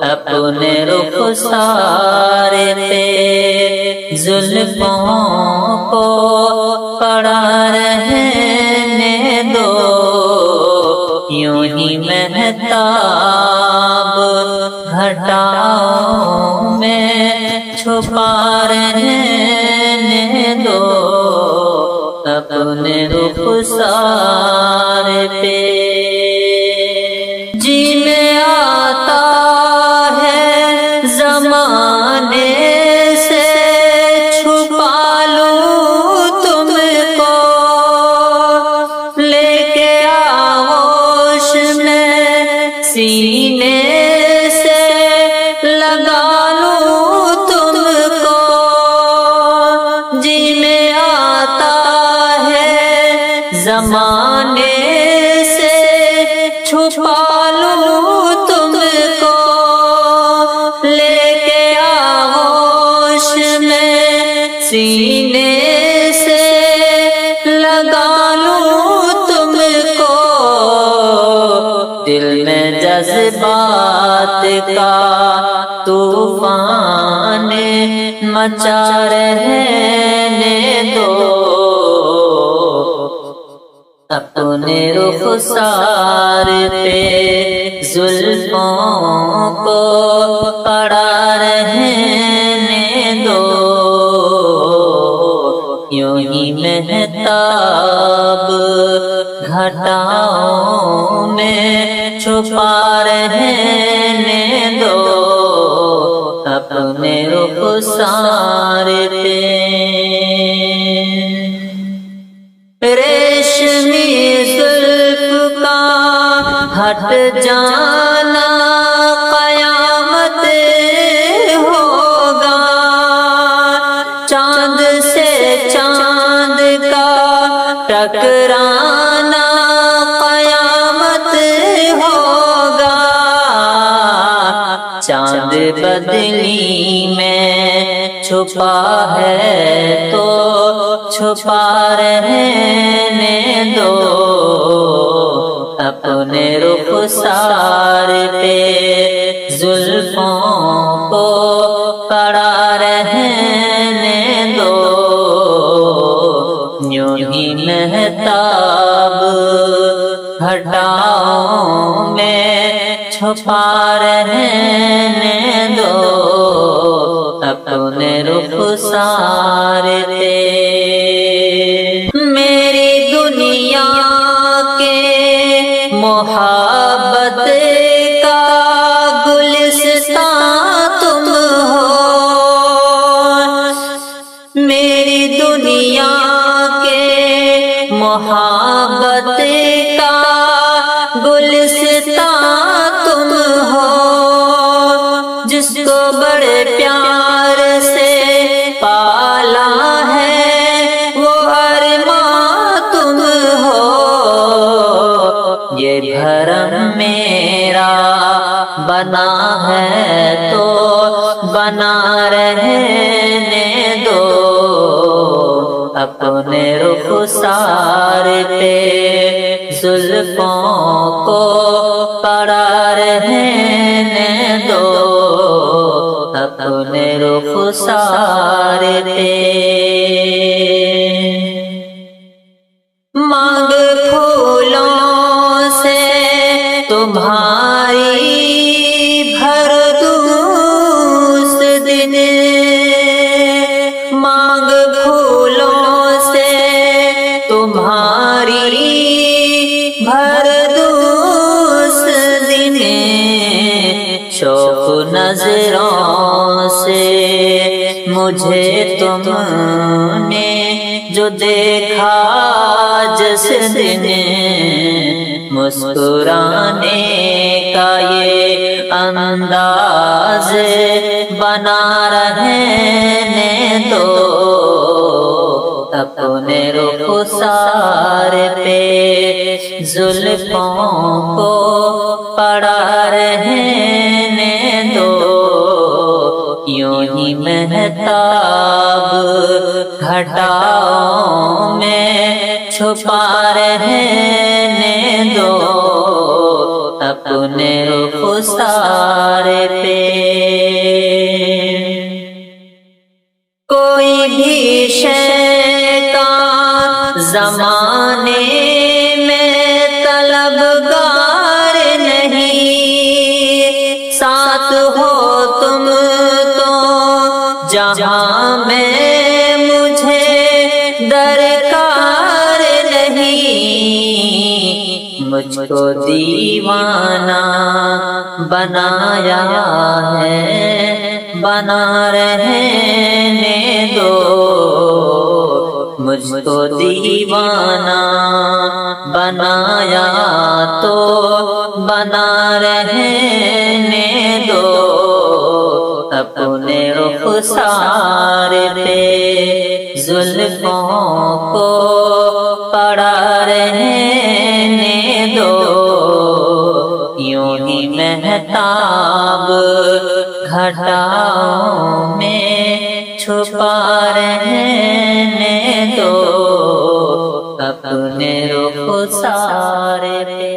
اپنے رخسار پہ زلفوں کو پڑا رہنے دو، یوں ہی مہتاب گھٹاؤں میں چھپا رہنے دو، اپنے رخسار پہ۔ جی میں آتا ہے زمانے سے چھپا لوں تم کو، لے کے آغوش میں سینے سے لگا لوں تم کو۔ جی میں آتا ہے زمانے سے چھپا لوں تم کو، لے کے آغوش میں سینے سے لگا لوں تم کو۔ دل میں جذبات کا طوفان مچا رہنے دو، اپنے رخسار پہ زلفوں کو پڑا رہنے دو، یوں ہی مہتاب گھٹاؤں میں چھپا رہنے دو، اپنے رخسار پہ۔ ریشمی زلف کا ہٹ جانا قیامت ہوگا، چاند سے چاند کا ٹکرانا قیامت ہوگا، چاند بدلی میں چھپا ہے تو چھپا رہنے دو، اپنے رخسار پہ زلفوں کو پڑا رہنے دو، یوں ہی مہتاب گھٹاؤں میں چھپا رہنے دو، اپنے رخسار پہ۔ میری دنیا کے محبت کا گلستان تم ہو، میری دنیا کے محبت کا گلستان تم ہو، جس کو بڑے پیار سے پالا ہے وہ ارماں تم ہو، یہ بھرم میرا بنا ہے تو بنا رہنے دو، اپنے رخسار پہ زلفوں کو پڑا رہنے دو، اپنے رخسار پہ۔ مانگ پھولوں سے تمہاری بھر دوں اس دن، مانگ پھولوں سے تمہاری بھر دوں اس دن، شوق نظروں سے مجھے تم نے جو دیکھا جس دن، مسکرانے کا یہ انداز بنا رہنے دو، اپنے رخسار پہ زلفوں کو پڑا رہنے دو، یوں ہی مہتاب گھٹاؤں میں چھپا رہنے دو، اپنے رخسار پہ کوئی بھی شے کا زمانے میں طلبگار نہیں، ساتھ ہو تم تو جہاں میں مجھے درکار نہیں، مجھ کو دیوانہ بنایا ہے، بنا رہنے دو، مجھ کو دیوانہ بنایا تو بنا رہنے دو، اپنے رخسار پہ زلفوں کو پڑا رہنے دو، یوں ہی مہتاب گھٹاؤں میں چھپا رہنے دو، اپنے رخسار پہ